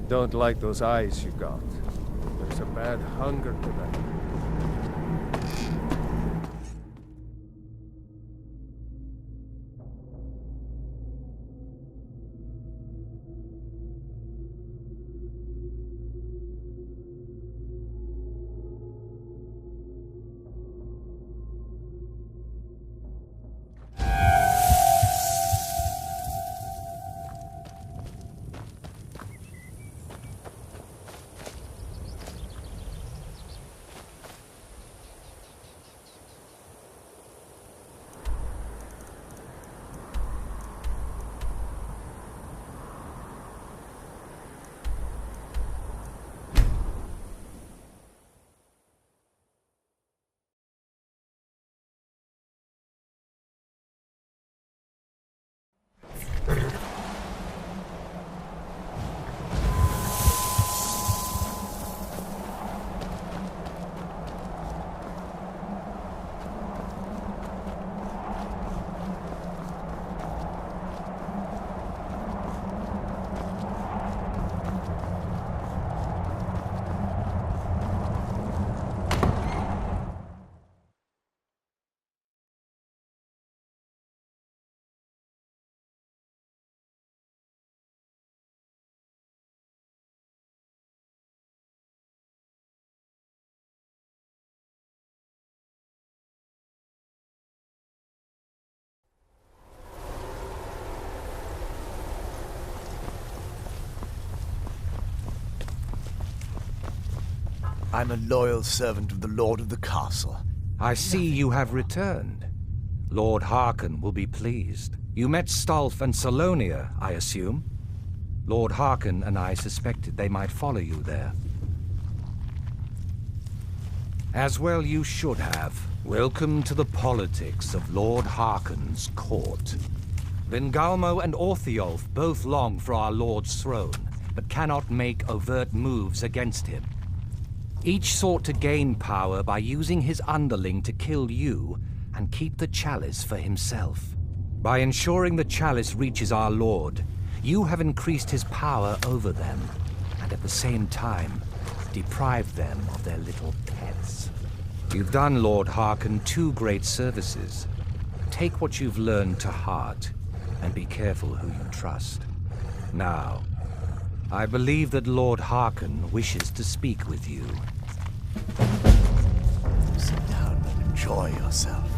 Don't like those eyes you got. There's a bad hunger to them. I'm a loyal servant of the Lord of the Castle. I see you have returned. Lord Harkon will be pleased. You met Stolf and Salonia, I assume? Lord Harkon and I suspected they might follow you there. As well you should have. Welcome to the politics of Lord Harkon's court. Vingalmo and Orthiolf both long for our Lord's throne, but cannot make overt moves against him. Each sought to gain power by using his underling to kill you and keep the chalice for himself. By ensuring the chalice reaches our Lord, you have increased his power over them, and at the same time, deprived them of their little pets. You've done Lord Harkon two great services. Take what you've learned to heart, and be careful who you trust. Now, I believe that Lord Harkon wishes to speak with you. Sit down and enjoy yourself.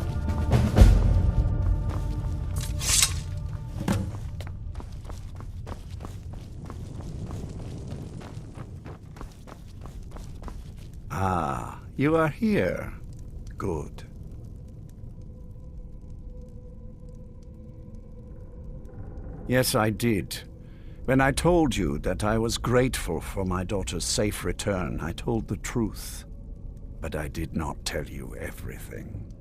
Ah, you are here. Good. Yes, I did. When I told you that I was grateful for my daughter's safe return, I told the truth. But I did not tell you everything.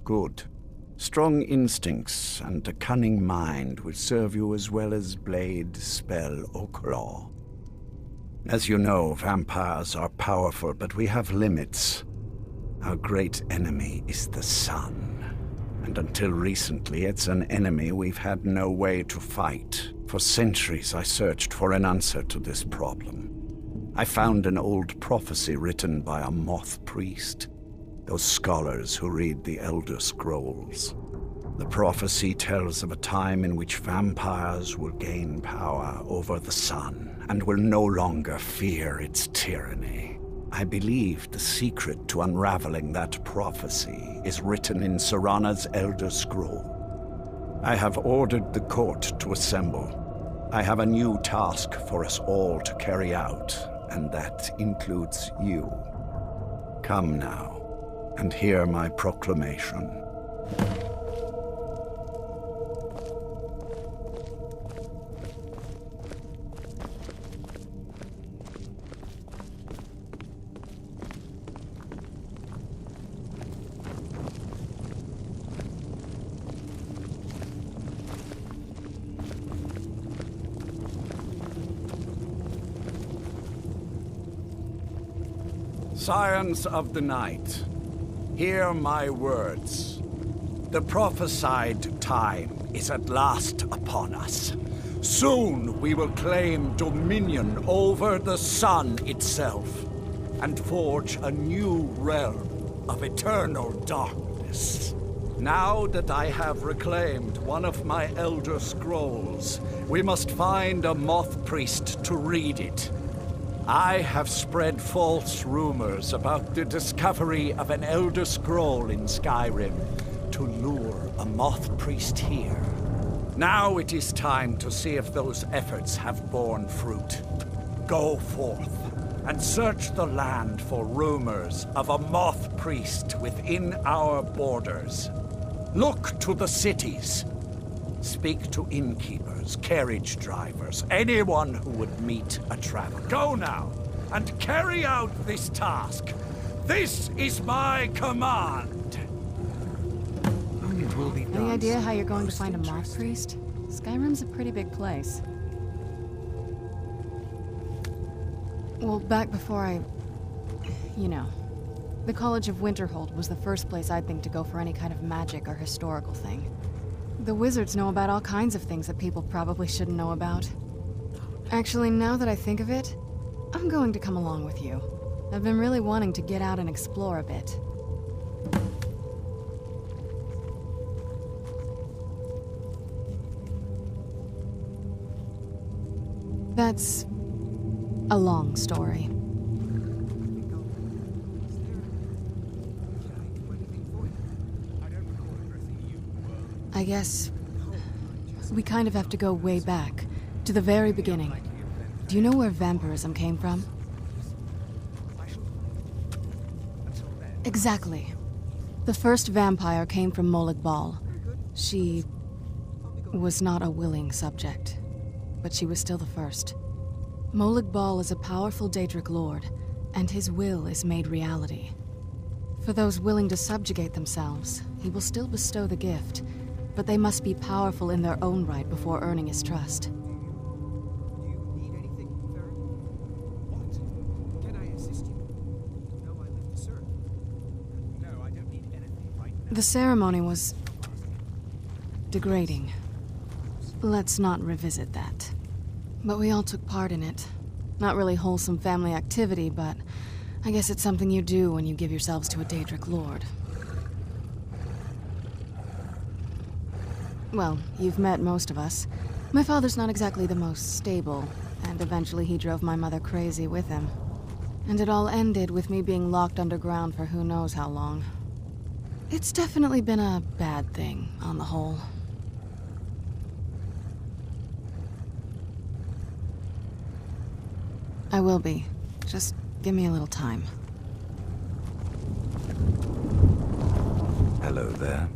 Good. Strong instincts and a cunning mind will serve you as well as blade, spell, or claw. As you know, vampires are powerful, but we have limits. Our great enemy is the sun. And until recently, it's an enemy we've had no way to fight. For centuries, I searched for an answer to this problem. I found an old prophecy written by a moth priest, those scholars who read the Elder Scrolls. The prophecy tells of a time in which vampires will gain power over the sun and will no longer fear its tyranny. I believe the secret to unraveling that prophecy is written in Serana's Elder Scroll. I have ordered the court to assemble. I have a new task for us all to carry out, and that includes you. Come now, and hear my proclamation. Scions of the night, hear my words. The prophesied time is at last upon us. Soon we will claim dominion over the sun itself, and forge a new realm of eternal darkness. Now that I have reclaimed one of my Elder Scrolls, we must find a Moth Priest to read it. I have spread false rumors about the discovery of an Elder Scroll in Skyrim to lure a Moth Priest here. Now it is time to see if those efforts have borne fruit. Go forth and search the land for rumors of a Moth Priest within our borders. Look to the cities. Speak to innkeepers, carriage drivers, anyone who would meet a traveler. Go now, and carry out this task. This is my command. It will be done. Any idea how you're going to find a Moth Priest? Skyrim's a pretty big place. Well, back before you know. The College of Winterhold was the first place I'd think to go for any kind of magic or historical thing. The wizards know about all kinds of things that people probably shouldn't know about. Actually, now that I think of it, I'm going to come along with you. I've been really wanting to get out and explore a bit. That's a long story. I guess we kind of have to go way back, to the very beginning. Do you know where vampirism came from? Exactly. The first vampire came from Molag Bal. She was not a willing subject, but she was still the first. Molag Bal is a powerful Daedric lord, and his will is made reality. For those willing to subjugate themselves, he will still bestow the gift, but they must be powerful in their own right before earning his trust. Do you need anything, Farron? What? Can I assist you? No, I live to serve. No, I don't need anything right now. The ceremony was degrading. Let's not revisit that. But we all took part in it. Not really wholesome family activity, but I guess it's something you do when you give yourselves to a Daedric lord. Well, you've met most of us. My father's not exactly the most stable, and eventually he drove my mother crazy with him. And it all ended with me being locked underground for who knows how long. It's definitely been a bad thing, on the whole. I will be. Just give me a little time. Hello there.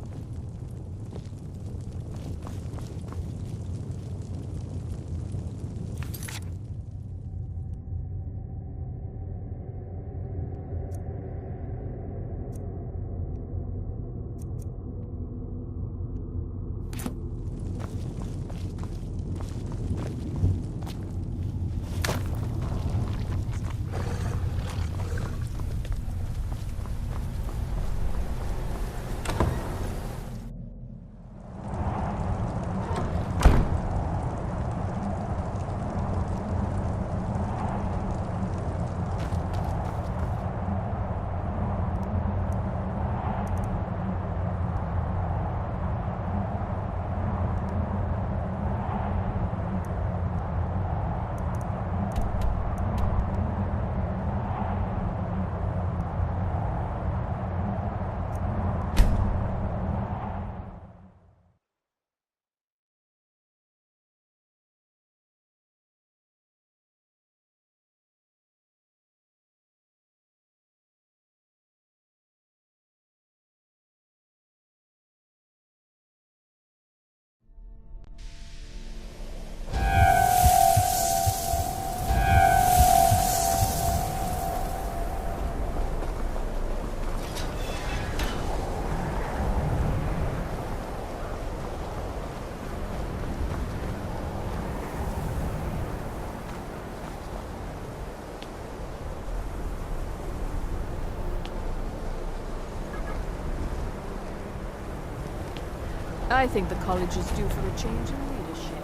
I think the college is due for a change in leadership.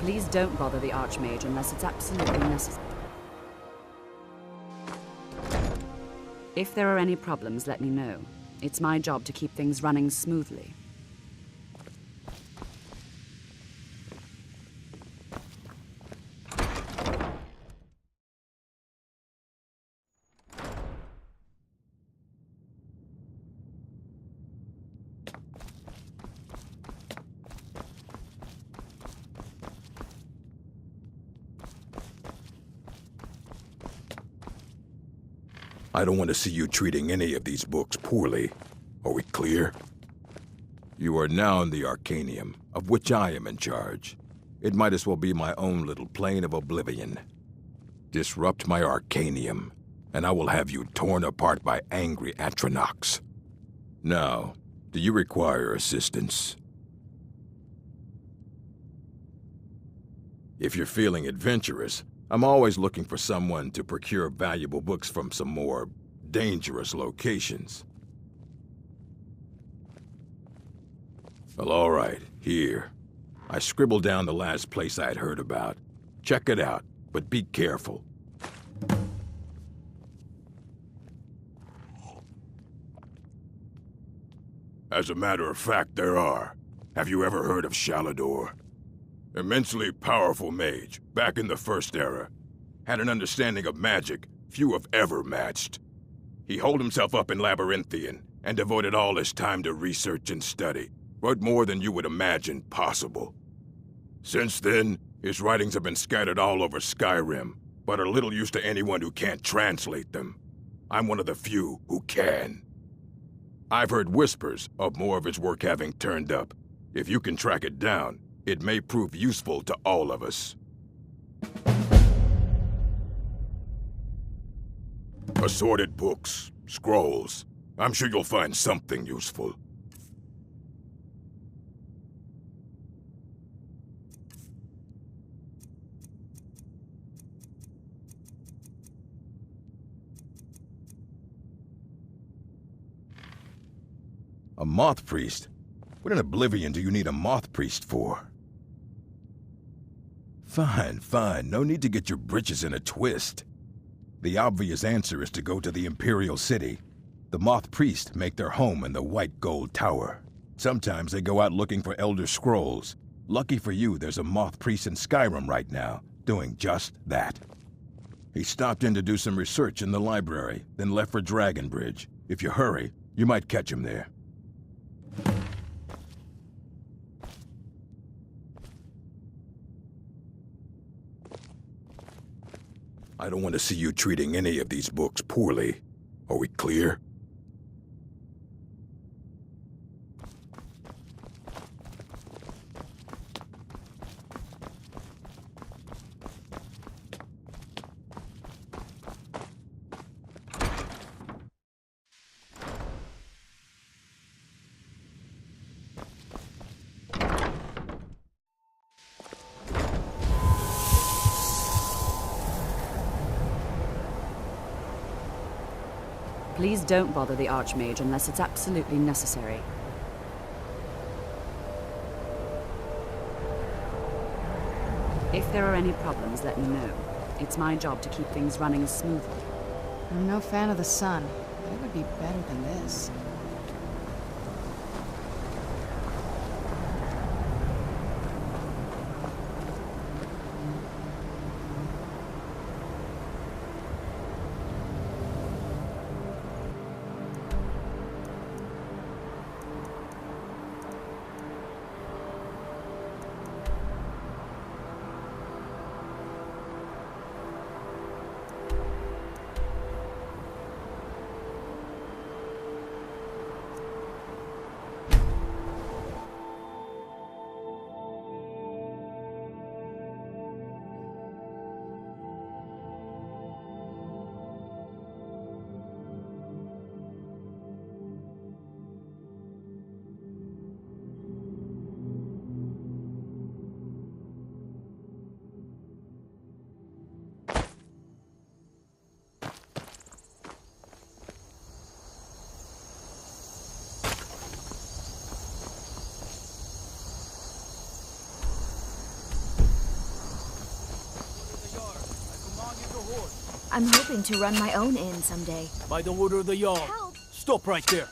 Please don't bother the Archmage unless it's absolutely necessary. If there are any problems, let me know. It's my job to keep things running smoothly. I don't want to see you treating any of these books poorly. Are we clear? You are now in the Arcanium, of which I am in charge. It might as well be my own little plane of oblivion. Disrupt my Arcanium, and I will have you torn apart by angry Atronachs. Now, do you require assistance? If you're feeling adventurous, I'm always looking for someone to procure valuable books from some more dangerous locations. Well, all right, here. I scribbled down the last place I had heard about. Check it out, but be careful. As a matter of fact, there are. Have you ever heard of Shalador? Immensely powerful mage, back in the First Era. had an understanding of magic few have ever matched. He holed himself up in Labyrinthian and devoted all his time to research and study, wrote more than you would imagine possible. Since then, his writings have been scattered all over Skyrim, but are little use to anyone who can't translate them. I'm one of the few who can. I've heard whispers of more of his work having turned up. If you can track it down, it may prove useful to all of us. Assorted books, scrolls. I'm sure you'll find something useful. A moth priest? What in Oblivion do you need a moth priest for? Fine, fine. No need to get your britches in a twist. The obvious answer is to go to the Imperial City. The moth priests make their home in the White Gold Tower. Sometimes they go out looking for Elder Scrolls. Lucky for you, there's a moth priest in Skyrim right now, doing just that. He stopped in to do some research in the library, then left for Dragonbridge. If you hurry, you might catch him there. I don't want to see you treating any of these books poorly. Are we clear? Please don't bother the Archmage unless it's absolutely necessary. If there are any problems, let me know. It's my job to keep things running smoothly. I'm no fan of the sun, but it would be better than this. I'm hoping to run my own inn someday. By the order of the Jarl. Help! Stop right there.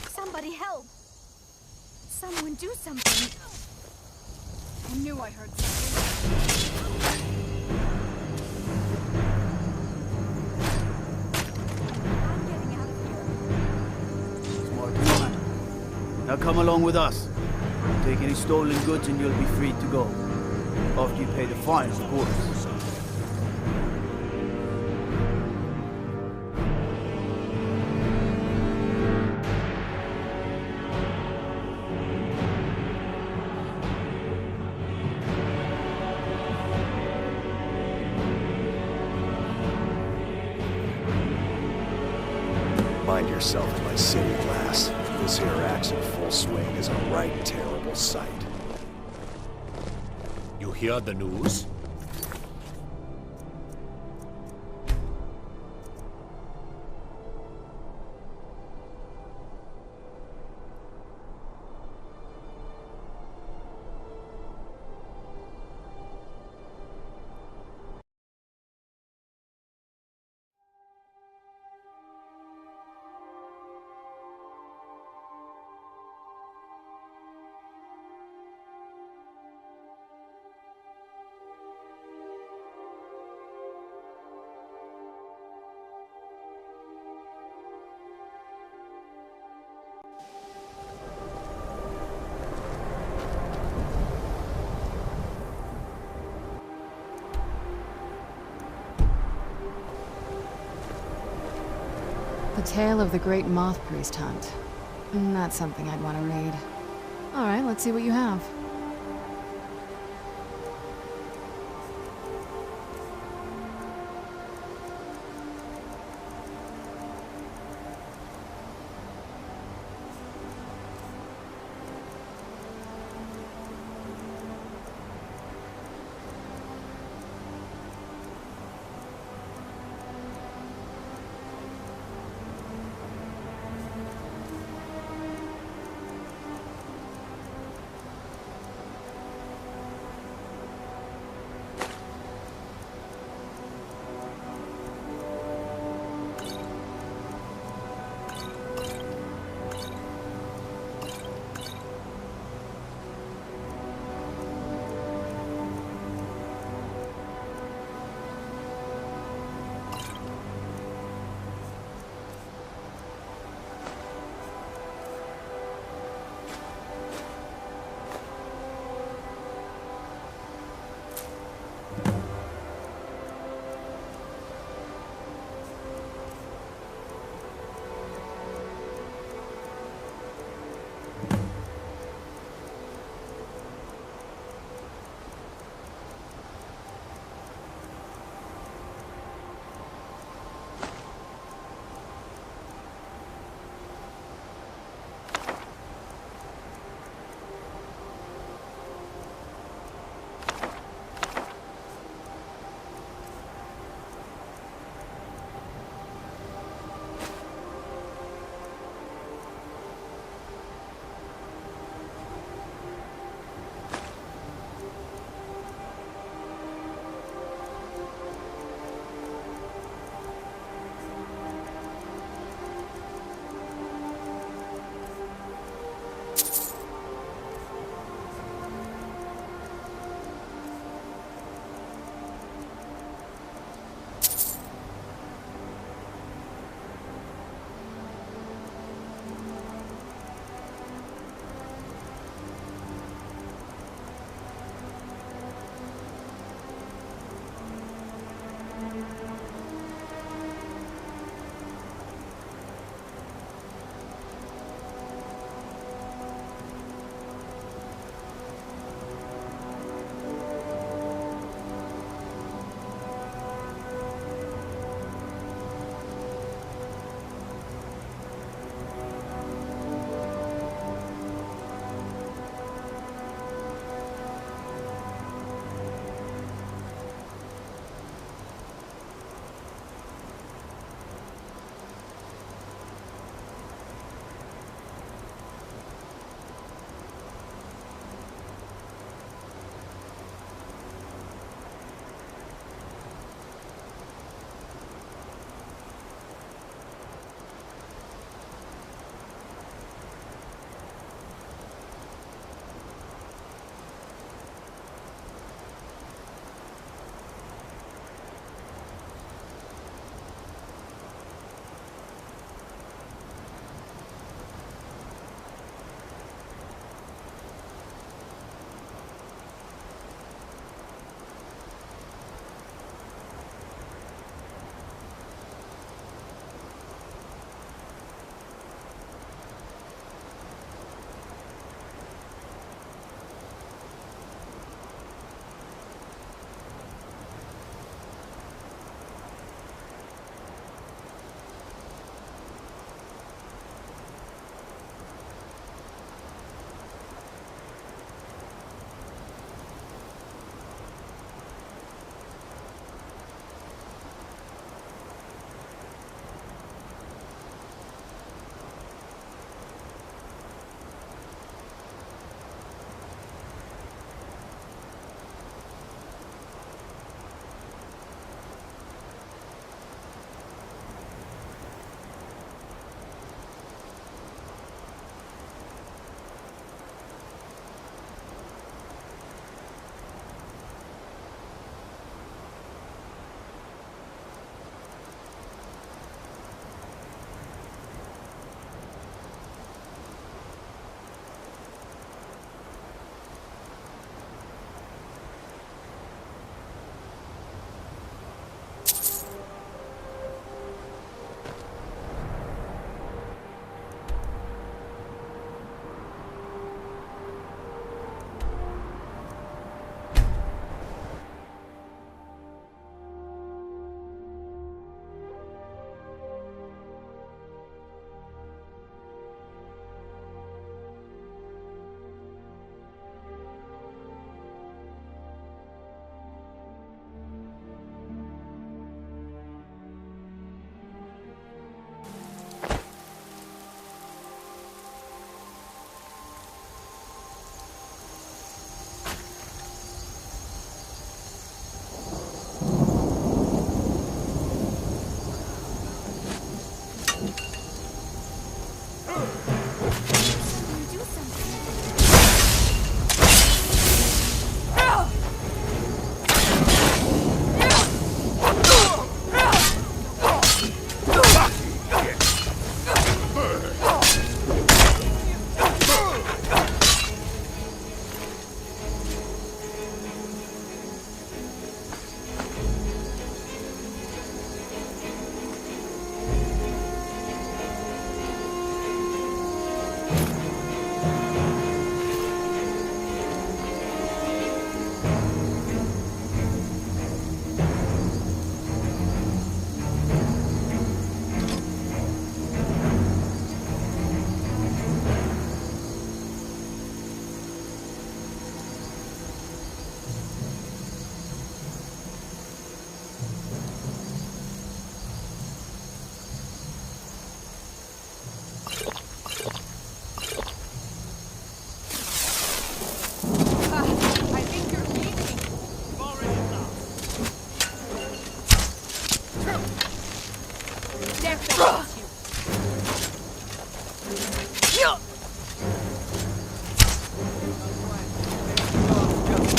Somebody help! Someone do something. I knew I heard something. I'm getting out of here. Smart woman. Now come along with us. Take any stolen goods and you'll be free to go. After you pay the fine, of course. Mind yourself in my city, lass. This here axe in full swing is a right terrible sight. You hear the news? Tale of the Great Moth Priest Hunt. That's something I'd want to read. Alright, let's see what you have.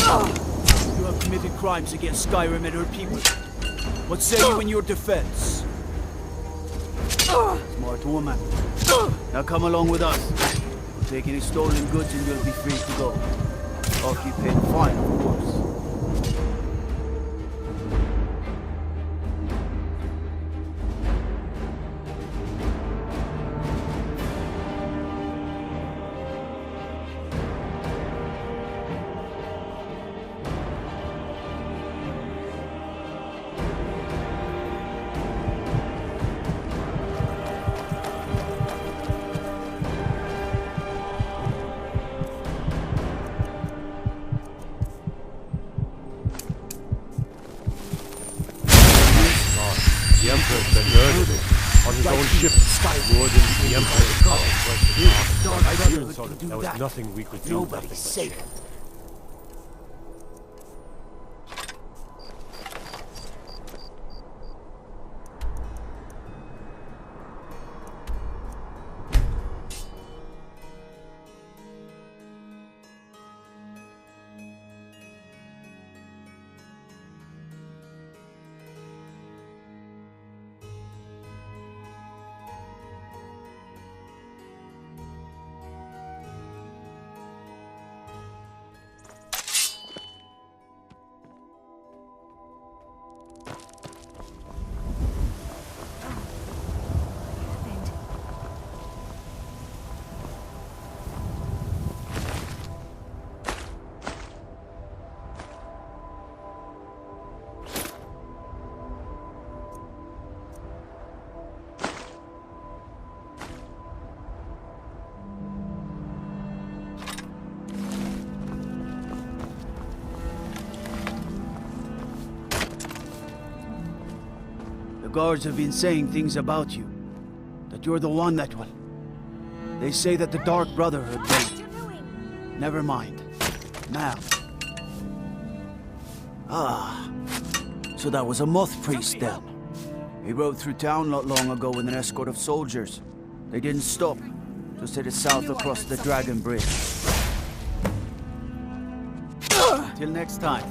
You have committed crimes against Skyrim and her people. What say you in your defense? Smart woman. Now come along with us. We'll take any stolen goods and you'll be free to go. After you pay the fine, of course. The Emperor's been murdered on his own ship. Skyward into the Emperor's palace. I feared so that there was nothing we could do. Nobody's safe. The guards have been saying things about you. That you're the one that will. They say that the Dark Brotherhood will. Never mind. Now. Ah. So that was a moth priest then. He rode through town not long ago with an escort of soldiers. They didn't stop. Just headed south across the Dragon Bridge. Till next time.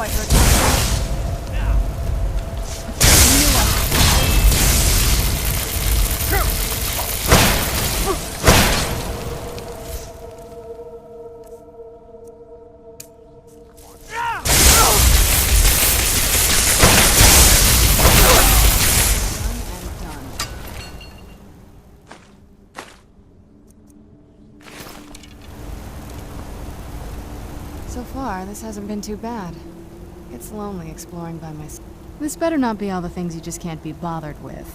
I heard that. So far, this hasn't been too bad. It's lonely exploring by myself. This better not be all the things you just can't be bothered with.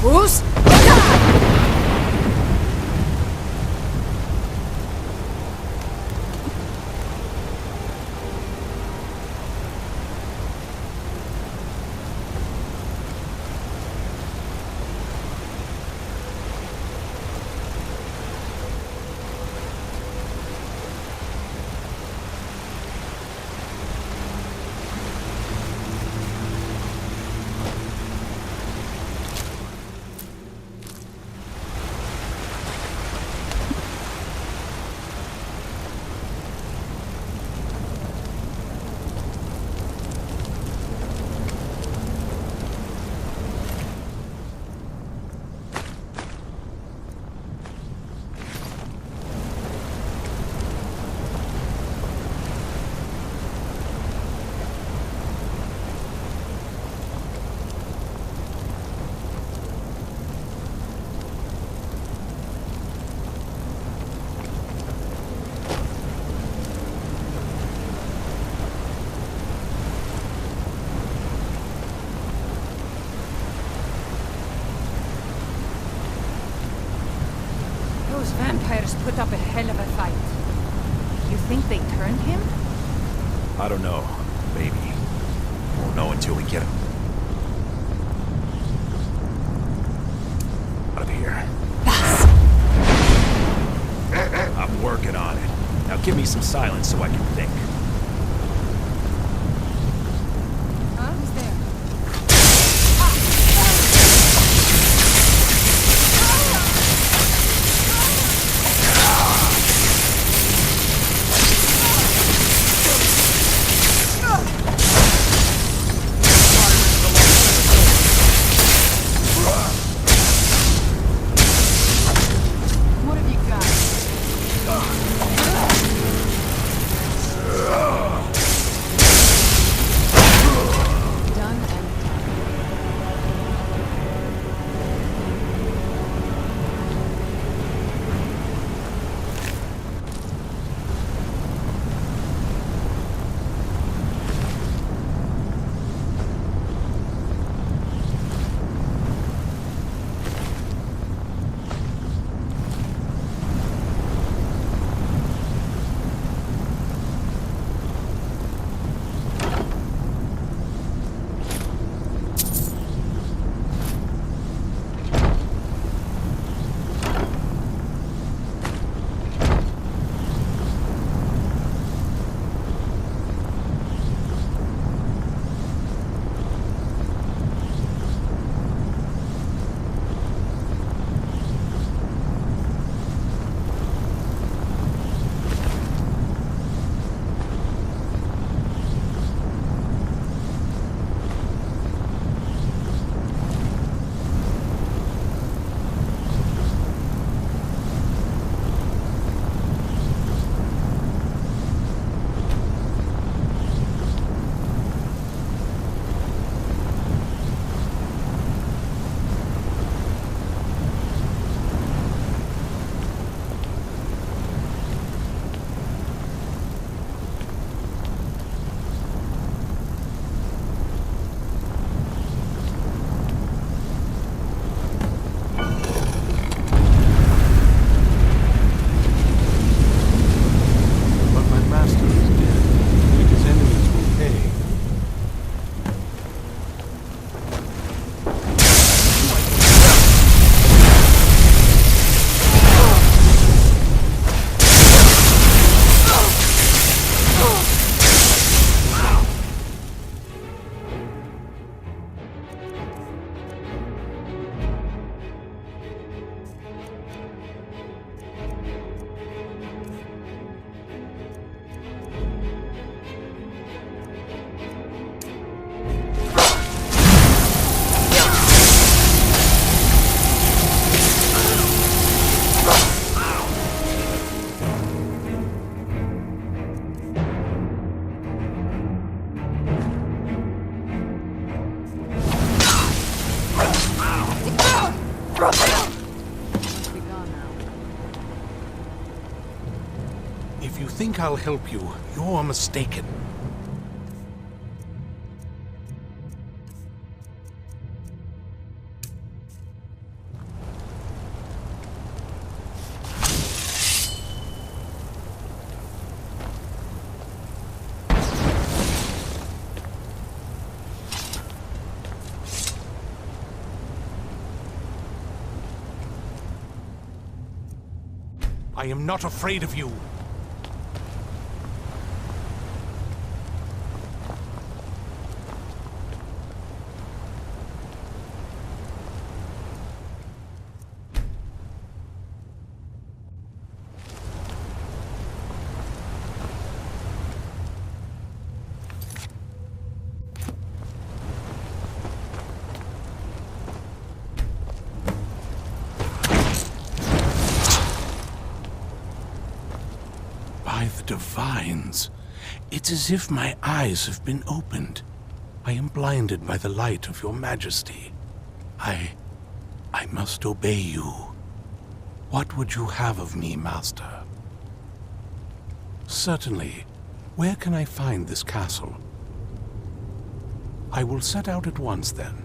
Who's? Those vampires put up a hell of a fight. You think they turned him? I don't know. Maybe. Won't know until we get him. Out of here. I'm working on it. Now give me some silence so I can think. Huh? Who's there? What have you got? think I'll help you, you're mistaken. I am not afraid of you. By the divines, it's as if my eyes have been opened. I am blinded by the light of your majesty. I must obey you. What would you have of me, master? Certainly. Where can I find this castle? I will set out at once, then.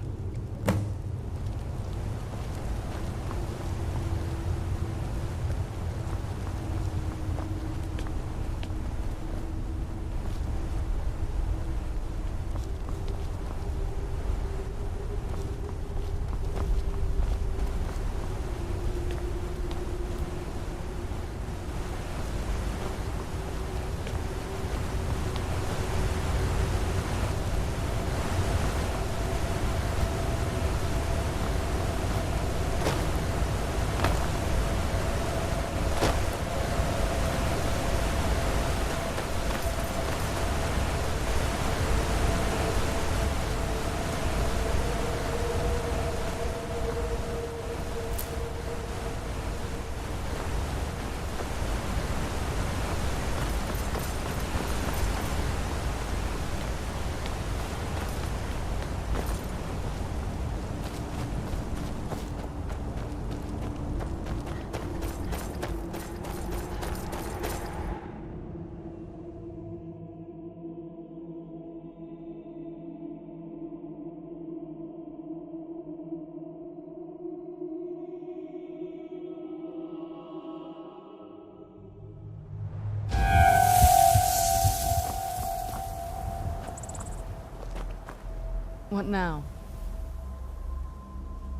What now?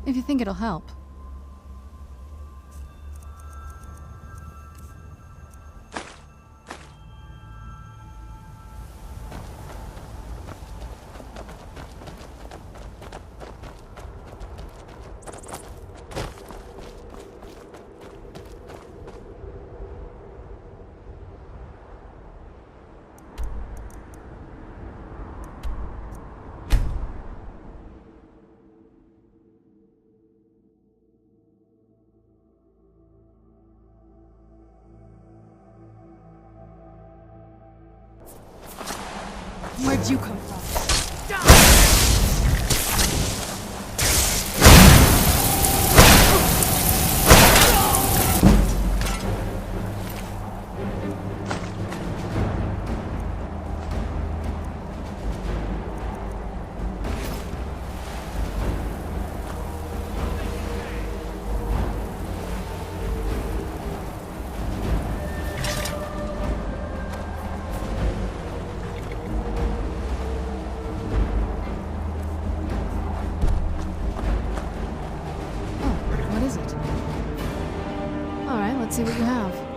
If you think it'll help. Where'd you come from? Let's see what you have.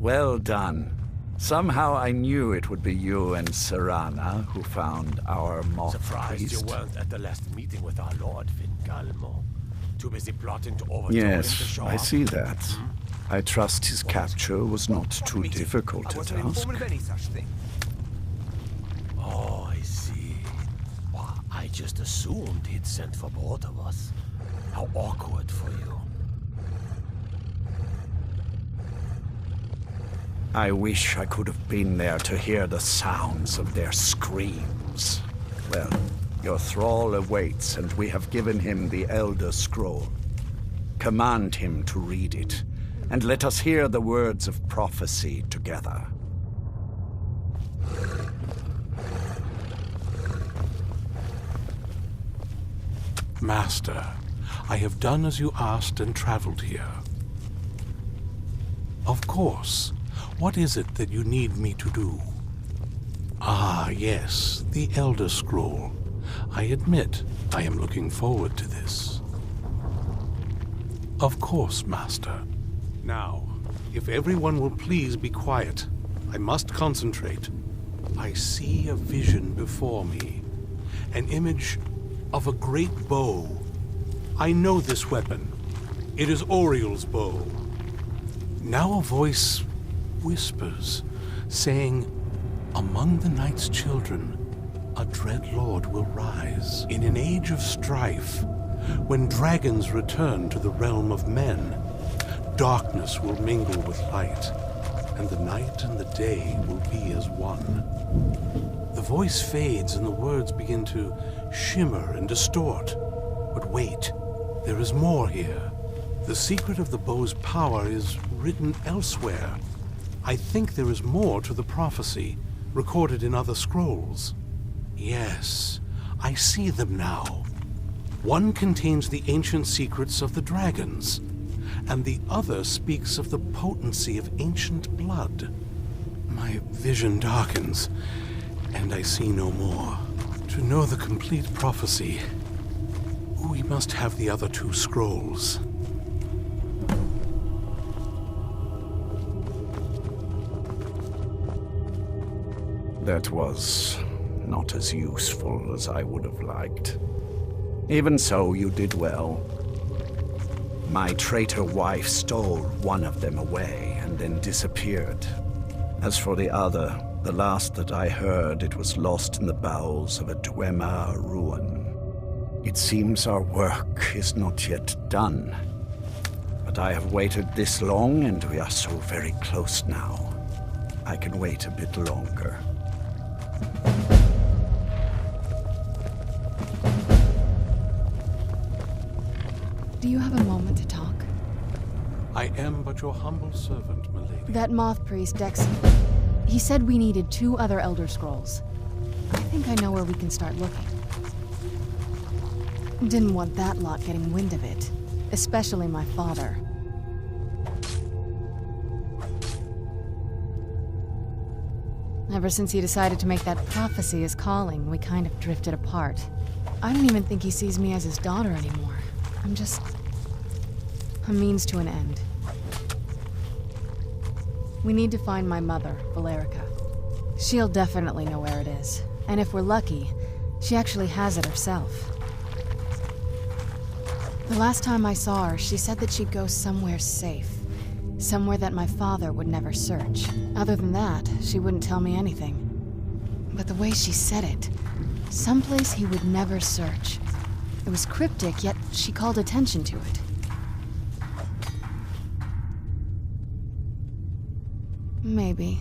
Well done. Somehow I knew it would be you and Serana who found our moth Surprised priest. you weren't at the last meeting with our lord, Vingalmo. Too busy plotting to overthrow him to Yes, show I up. see that. I trust his capture was not too difficult a task. of any such thing. Oh, I see. Well, I just assumed he'd sent for both of us. How awkward for you. I wish I could have been there to hear the sounds of their screams. Well, your thrall awaits, and we have given him the Elder Scroll. Command him to read it, and let us hear the words of prophecy together. Master, I have done as you asked and traveled here. Of course. What is it that you need me to do? Ah, yes, the Elder Scroll. I admit, I am looking forward to this. Of course, Master. Now, if everyone will please be quiet, I must concentrate. I see a vision before me. An image of a great bow. I know this weapon. It is Oriel's bow. Now a voice whispers, saying, "Among the night's children, a dread lord will rise. In an age of strife, when dragons return to the realm of men, darkness will mingle with light, and the night and the day will be as one." The voice fades and the words begin to shimmer and distort. But wait, there is more here. The secret of the bow's power is written elsewhere. I think there is more to the prophecy, recorded in other scrolls. Yes, I see them now. One contains the ancient secrets of the dragons, and the other speaks of the potency of ancient blood. My vision darkens, and I see no more. To know the complete prophecy, we must have the other two scrolls. That was not as useful as I would have liked. Even so, you did well. My traitor wife stole one of them away and then disappeared. As for the other, the last that I heard, it was lost in the bowels of a Dwemer ruin. It seems our work is not yet done. But I have waited this long, and we are so very close now. I can wait a bit longer. Do you have a moment to talk? I am but your humble servant, my lady. That moth priest, Dexon. He said we needed 2 other Elder Scrolls. I think I know where we can start looking. Didn't want that lot getting wind of it. Especially my father. Ever since he decided to make that prophecy his calling, we kind of drifted apart. I don't even think he sees me as his daughter anymore. I'm just a means to an end. We need to find my mother, Valerica. She'll definitely know where it is. And if we're lucky, she actually has it herself. The last time I saw her, she said that she'd go somewhere safe. Somewhere that my father would never search. Other than that, she wouldn't tell me anything. But the way she said it, someplace he would never search. It was cryptic, yet she called attention to it. Maybe.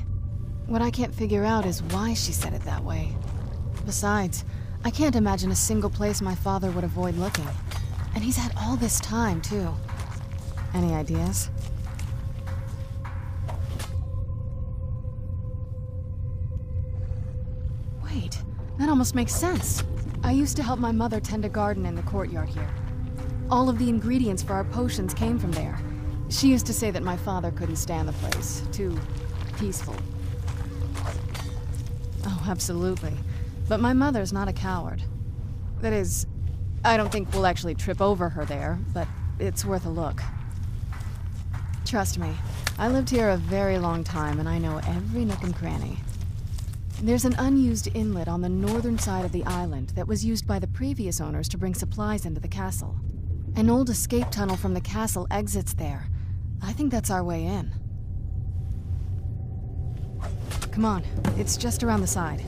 What I can't figure out is why she said it that way. Besides, I can't imagine a single place my father would avoid looking. And he's had all this time, too. Any ideas? Wait, that almost makes sense. I used to help my mother tend a garden in the courtyard here. All of the ingredients for our potions came from there. She used to say that my father couldn't stand the place. Too peaceful. Oh, absolutely. But my mother's not a coward. That is, I don't think we'll actually trip over her there, but it's worth a look. Trust me, I lived here a very long time, and I know every nook and cranny. There's an unused inlet on the northern side of the island that was used by the previous owners to bring supplies into the castle. An old escape tunnel from the castle exits there. I think that's our way in. Come on, it's just around the side.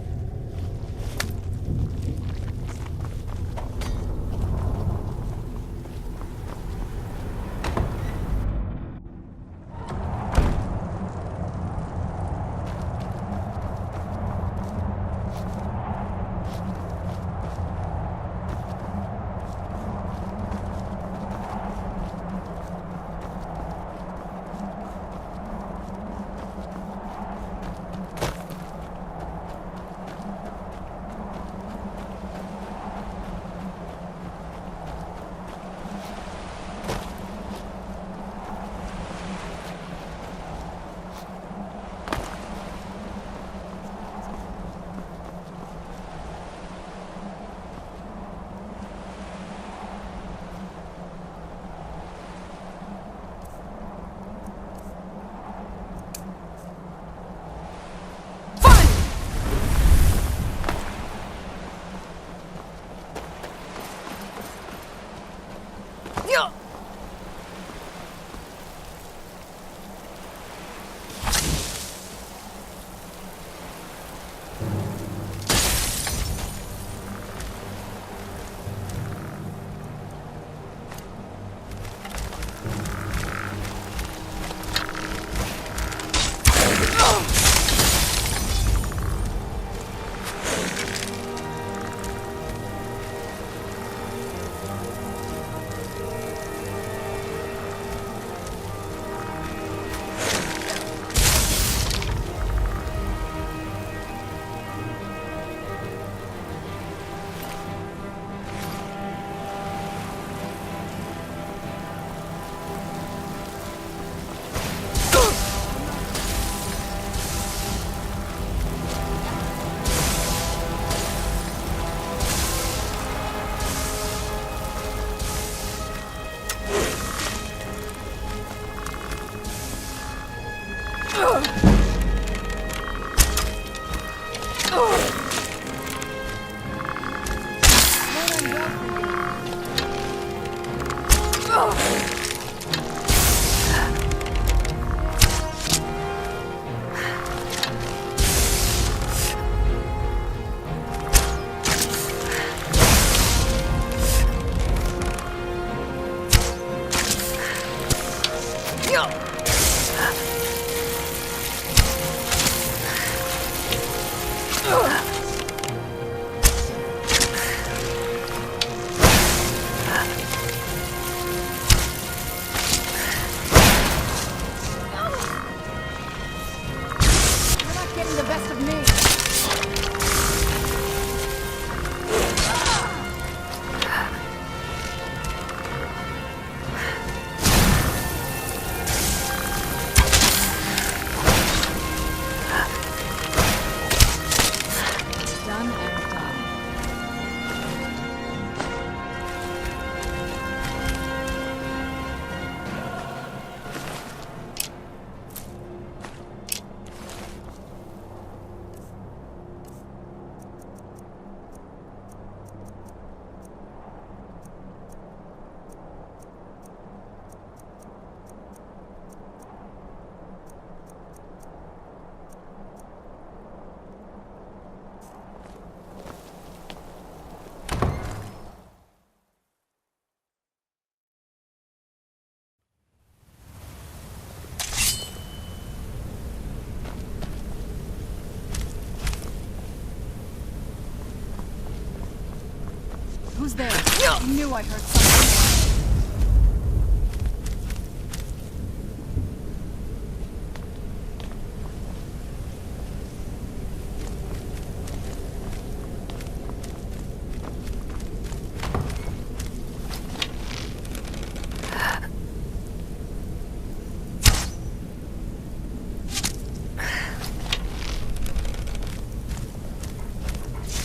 Who's there? I knew I heard something.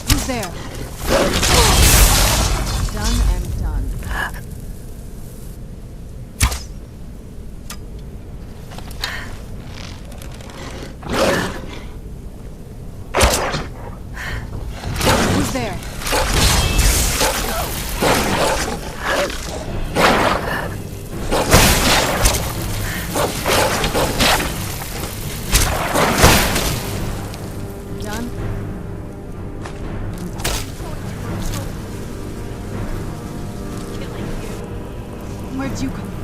Who's there? Done and done. Where'd you come from?